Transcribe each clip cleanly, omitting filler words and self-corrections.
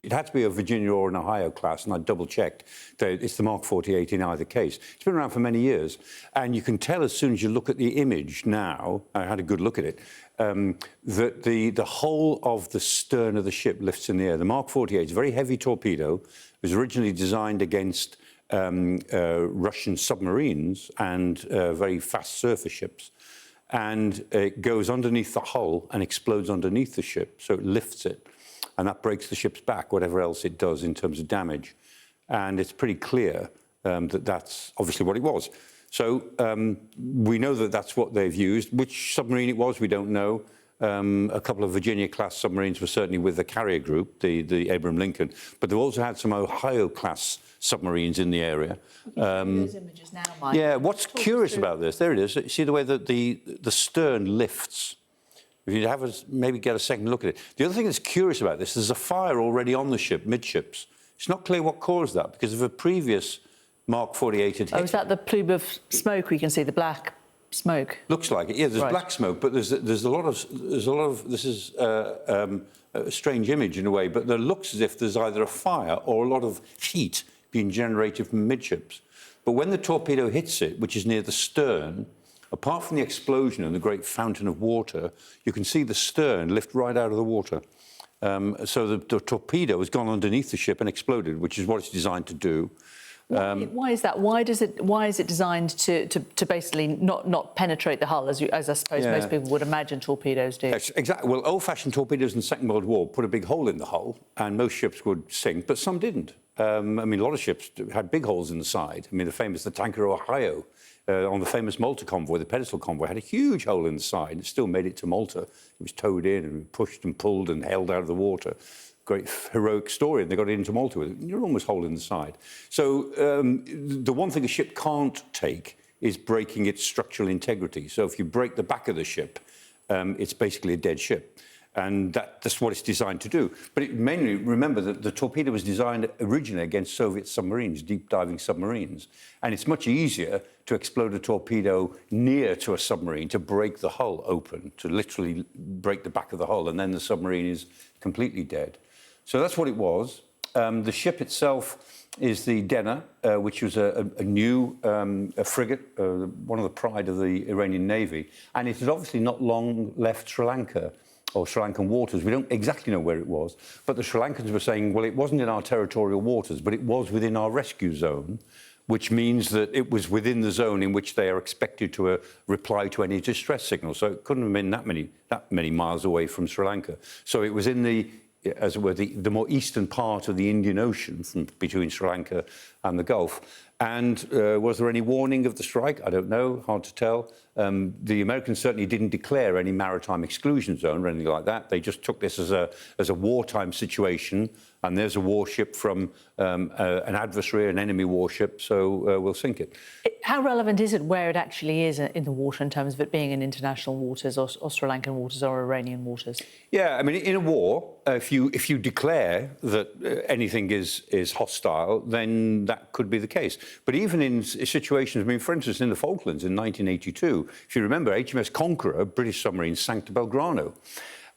It had to be a Virginia or an Ohio class, and I double-checked that it's the Mark 48 in either case. It's been around for many years, and you can tell as soon as you look at the image now, I had a good look at it, that the whole of the stern of the ship lifts in the air. The Mark 48 is a very heavy torpedo. It was originally designed against Russian submarines and very fast surface ships. And it goes underneath the hull and explodes underneath the ship, so it lifts it. And that breaks the ship's back, whatever else it does in terms of damage. And it's pretty clear that that's obviously what it was. So we know that that's what they've used. Which submarine it was, we don't know. A couple of Virginia-class submarines were certainly with the carrier group, the Abraham Lincoln. But they've also had some Ohio-class submarines in the area. Those images now, Mike. Yeah, what's curious about this, there it is. See the way that the stern lifts. If you have maybe get a second look at it. The other thing that's curious about this, there's a fire already on the ship, midships. It's not clear what caused that, because if a previous Mark 48 had hit... Oh, is that the plume of smoke we can see, the black smoke? Looks like it, yeah, there's black smoke, but there's a lot of, this is a strange image in a way, but there looks as if there's either a fire or a lot of heat being generated from midships. But when the torpedo hits it, which is near the stern, apart from the explosion and the great fountain of water, you can see the stern lift right out of the water. So the torpedo has gone underneath the ship and exploded, which is what it's designed to do. Why is that? Why is it designed to basically not penetrate the hull, as I suppose most people would imagine torpedoes do? Exactly. Well, old-fashioned torpedoes in the Second World War put a big hole in the hull, and most ships would sink, but some didn't. I mean, a lot of ships had big holes in the side. I mean, the tanker Ohio, on the famous Malta convoy, the pedestal convoy, had a huge hole in the side. It still made it to Malta. It was towed in and pushed and pulled and held out of the water. Great heroic story, and they got it into Malta with an enormous hole in the side. So the one thing a ship can't take is breaking its structural integrity. So if you break the back of the ship, it's basically a dead ship. And that's what it's designed to do. But it mainly, remember that the torpedo was designed originally against Soviet submarines, deep-diving submarines. And it's much easier to explode a torpedo near to a submarine, to break the hull open, to literally break the back of the hull, and then the submarine is completely dead. So that's what it was. The ship itself is the Denner, which was a new frigate, one of the pride of the Iranian Navy. And it had obviously not long left Sri Lanka, or Sri Lankan waters. We don't exactly know where it was, but the Sri Lankans were saying, well, it wasn't in our territorial waters, but it was within our rescue zone, which means that it was within the zone in which they are expected to reply to any distress signal. So it couldn't have been that many miles away from Sri Lanka. So it was in the, as it were, the more eastern part of the Indian Ocean, between Sri Lanka and the Gulf. And was there any warning of the strike? I don't know, hard to tell. The Americans certainly didn't declare any maritime exclusion zone or anything like that. They just took this as a wartime situation, and there's a warship from an adversary, an enemy warship, so we'll sink it. How relevant is it where it actually is in the water in terms of it being in international waters or Sri Lankan waters or Iranian waters? Yeah, I mean, in a war, if you declare that anything is hostile, then that could be the case. But even in situations, I mean, for instance, in the Falklands in 1982, if you remember, HMS Conqueror, British submarine, sank to Belgrano.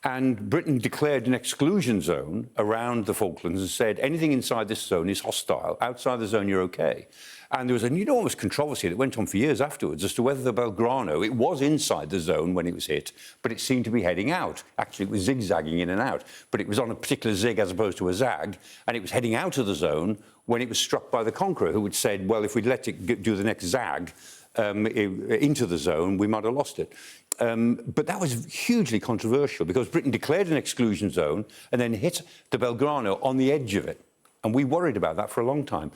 And Britain declared an exclusion zone around the Falklands and said anything inside this zone is hostile. Outside the zone, you're OK. And there was an enormous controversy that went on for years afterwards as to whether the Belgrano, it was inside the zone when it was hit, but it seemed to be heading out. Actually, it was zigzagging in and out, but it was on a particular zig as opposed to a zag, and it was heading out of the zone when it was struck by the Conqueror, who had said, well, if we'd let it do the next zag into the zone, we might have lost it. But that was hugely controversial because Britain declared an exclusion zone and then hit the Belgrano on the edge of it. And we worried about that for a long time.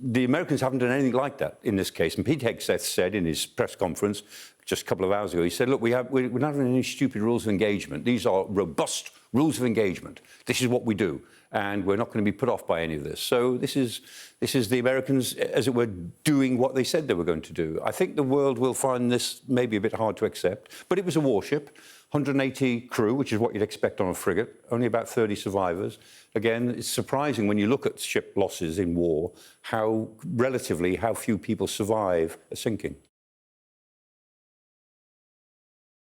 The Americans haven't done anything like that in this case. And Pete Hegseth said in his press conference just a couple of hours ago, he said, look, we're not having any stupid rules of engagement. These are robust rules of engagement. This is what we do. And we're not going to be put off by any of this. So this is the Americans, as it were, doing what they said they were going to do. I think the world will find this maybe a bit hard to accept. But it was a warship, 180 crew, which is what you'd expect on a frigate, only about 30 survivors. Again, it's surprising when you look at ship losses in war, how few people survive a sinking.